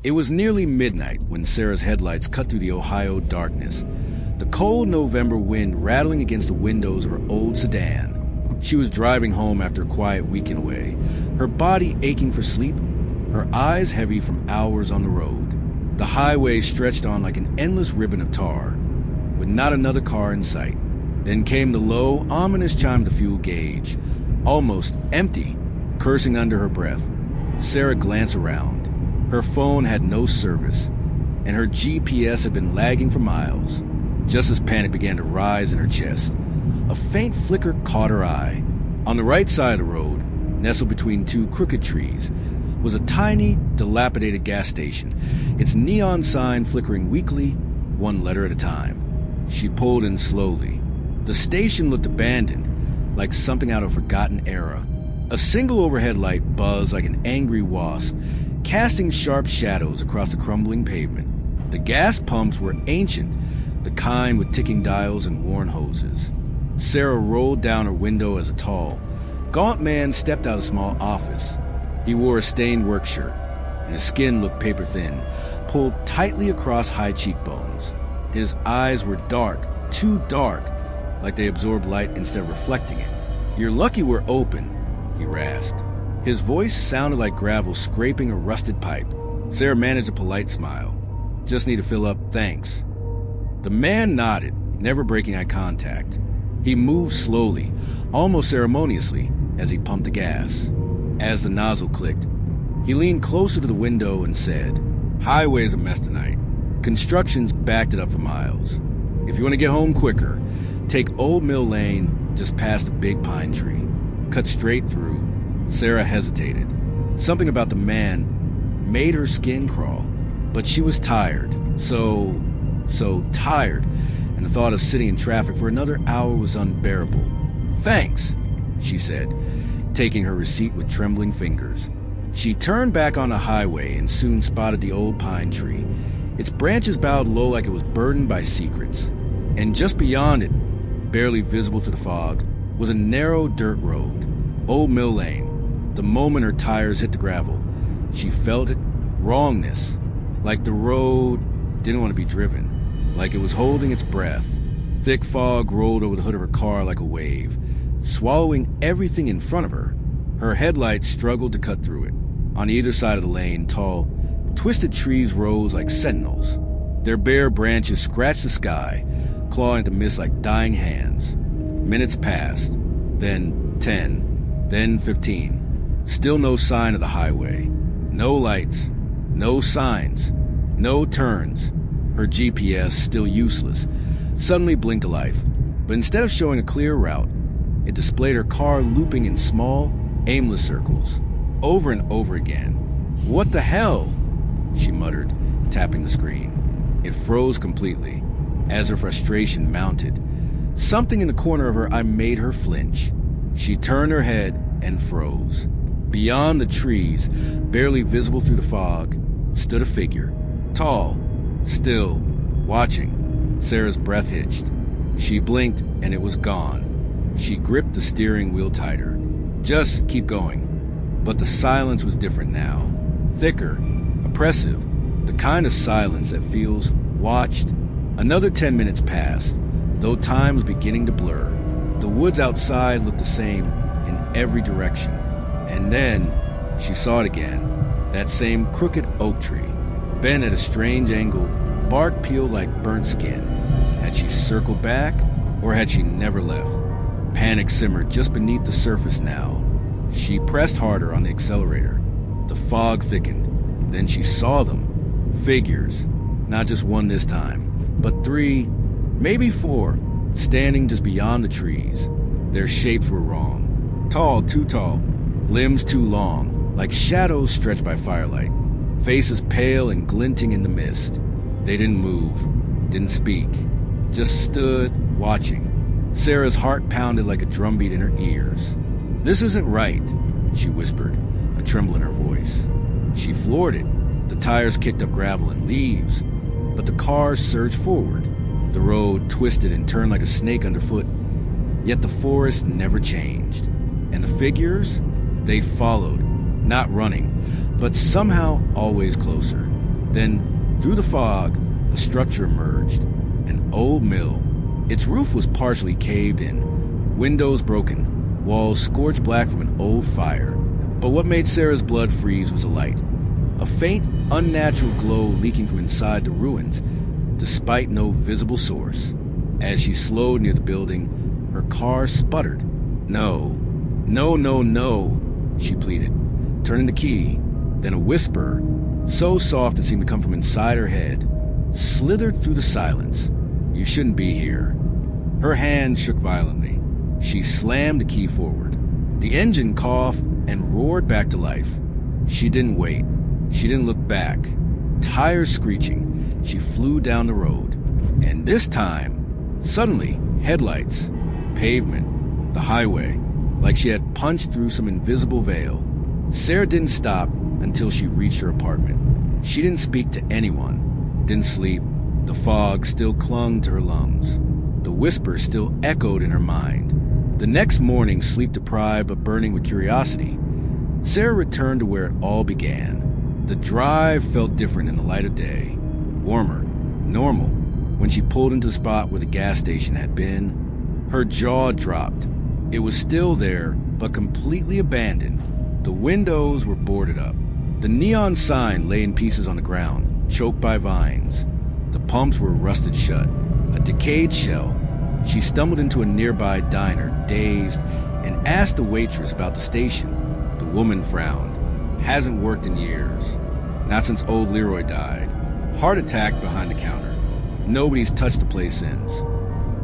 It was nearly midnight when Sarah's headlights cut through the Ohio darkness, the cold November wind rattling against the windows of her old sedan. She was driving home after a quiet weekend away, her body aching for sleep, her eyes heavy from hours on the road. The highway stretched on like an endless ribbon of tar, with not another car in sight. Then came the low, ominous chime of the fuel gauge, almost empty, cursing under her breath. Sarah glanced around. Her phone had no service, and her GPS had been lagging for miles. Just as panic began to rise in her chest, a faint flicker caught her eye. On the right side of the road, nestled between two crooked trees, was a tiny, dilapidated gas station, its neon sign flickering weakly, one letter at a time. She pulled in slowly. The station looked abandoned, like something out of a forgotten era. A single overhead light buzzed like an angry wasp, casting sharp shadows across the crumbling pavement. The gas pumps were ancient, the kind with ticking dials and worn hoses. Sarah rolled down her window as a tall, gaunt man stepped out of a small office. He wore a stained work shirt, and his skin looked paper-thin, pulled tightly across high cheekbones. His eyes were dark, too dark, like they absorbed light instead of reflecting it. "You're lucky we're open," he rasped. His voice sounded like gravel scraping a rusted pipe. Sarah managed a polite smile. "Just need to fill up, thanks." The man nodded, never breaking eye contact. He moved slowly, almost ceremoniously, as he pumped the gas. As the nozzle clicked, he leaned closer to the window and said, "Highway's a mess tonight. Construction's backed it up for miles. If you want to get home quicker, take Old Mill Lane just past the big pine tree. Cut straight through." Sarah hesitated. Something about the man made her skin crawl, but she was tired, so tired, and the thought of sitting in traffic for another hour was unbearable. "Thanks," she said, taking her receipt with trembling fingers. She turned back on the highway and soon spotted the old pine tree. Its branches bowed low like it was burdened by secrets. And just beyond it, barely visible through the fog, was a narrow dirt road, Old Mill Lane. The moment her tires hit the gravel, she felt it, wrongness, like the road didn't want to be driven, like it was holding its breath. Thick fog rolled over the hood of her car like a wave, swallowing everything in front of her. Her headlights struggled to cut through it. On either side of the lane, tall, twisted trees rose like sentinels. Their bare branches scratched the sky, clawing at the mist like dying hands. Minutes passed, then 10, then 15. Still no sign of the highway. No lights, no signs, no turns. Her GPS, still useless, suddenly blinked to life. But instead of showing a clear route, it displayed her car looping in small, aimless circles, over and over again. "What the hell?" she muttered, tapping the screen. It froze completely, as her frustration mounted. Something in the corner of her eye made her flinch. She turned her head and froze. Beyond the trees, barely visible through the fog, stood a figure. Tall, still, watching. Sarah's breath hitched. She blinked and it was gone. She gripped the steering wheel tighter. Just keep going. But the silence was different now. Thicker, oppressive, the kind of silence that feels watched. Another 10 minutes passed, though time was beginning to blur. The woods outside looked the same in every direction. And then she saw it again, that same crooked oak tree, bent at a strange angle, bark peeled like burnt skin. Had she circled back, or had she never left? Panic simmered just beneath the surface now. She pressed harder on the accelerator. The fog thickened. Then she saw them. Figures. Not just one this time, but 3, maybe 4, standing just beyond the trees. Their shapes were wrong. Tall, too tall. Limbs too long, like shadows stretched by firelight. Faces pale and glinting in the mist. They didn't move, didn't speak, just stood watching. Sarah's heart pounded like a drumbeat in her ears. "This isn't right," she whispered, a tremble in her voice. She floored it. The tires kicked up gravel and leaves, but the car surged forward. The road twisted and turned like a snake underfoot, yet the forest never changed. And the figures, they followed, not running, but somehow always closer. Then, through the fog, a structure emerged. An old mill. Its roof was partially caved in, windows broken, walls scorched black from an old fire. But what made Sarah's blood freeze was a light. A faint, unnatural glow leaking from inside the ruins, despite no visible source. As she slowed near the building, her car sputtered. No, she pleaded, turning the key. Then a whisper, so soft it seemed to come from inside her head, slithered through the silence. You shouldn't be here. Her hand shook violently. She slammed the key forward. The engine coughed and roared back to life. She didn't wait. She didn't look back. Tires screeching, she flew down the road. And this time, suddenly, headlights, pavement, the highway, like she had punched through some invisible veil. Sarah didn't stop until she reached her apartment. She didn't speak to anyone, didn't sleep. The fog still clung to her lungs. The whisper still echoed in her mind. The next morning, sleep-deprived but burning with curiosity, Sarah returned to where it all began. The drive felt different in the light of day, warmer, normal. When she pulled into the spot where the gas station had been, her jaw dropped. It was still there, but completely abandoned. The windows were boarded up. The neon sign lay in pieces on the ground, choked by vines. The pumps were rusted shut, a decayed shell. She stumbled into a nearby diner, dazed, and asked the waitress about the station. The woman frowned. Hasn't worked in years. Not since old Leroy died. Heart attack behind the counter. Nobody's touched the place since.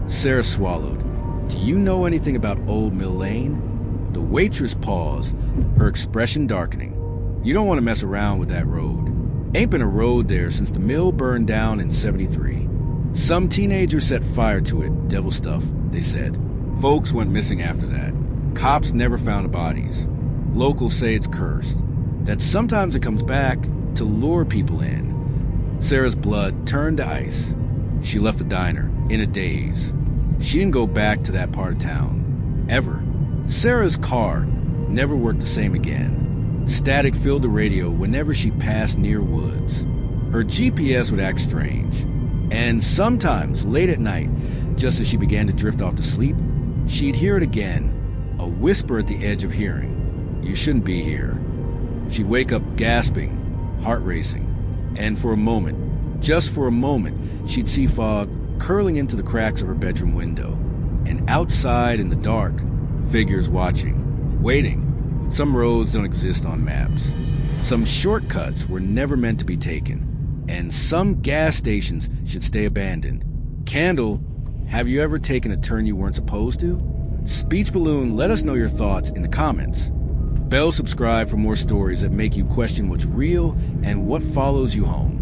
Sarah swallowed. Do you know anything about Old Mill Lane? The waitress paused, her expression darkening. You don't want to mess around with that road. Ain't been a road there since the mill burned down in '73. Some teenager set fire to it, devil stuff, they said. Folks went missing after that. Cops never found the bodies. Locals say it's cursed, that sometimes it comes back to lure people in. Sarah's blood turned to ice. She left the diner, in a daze. She didn't go back to that part of town, ever. Sarah's car never worked the same again. Static filled the radio whenever she passed near woods. Her GPS would act strange. And sometimes, late at night, just as she began to drift off to sleep, she'd hear it again, a whisper at the edge of hearing. You shouldn't be here. She'd wake up gasping, heart racing, and for a moment, just for a moment, she'd see fog curling into the cracks of her bedroom window. And outside in the dark, figures watching, waiting. Some roads don't exist on maps. Some shortcuts were never meant to be taken. And some gas stations should stay abandoned. Candle, have you ever taken a turn you weren't supposed to? Speech Balloon, let us know your thoughts in the comments. Bell subscribe for more stories that make you question what's real and what follows you home.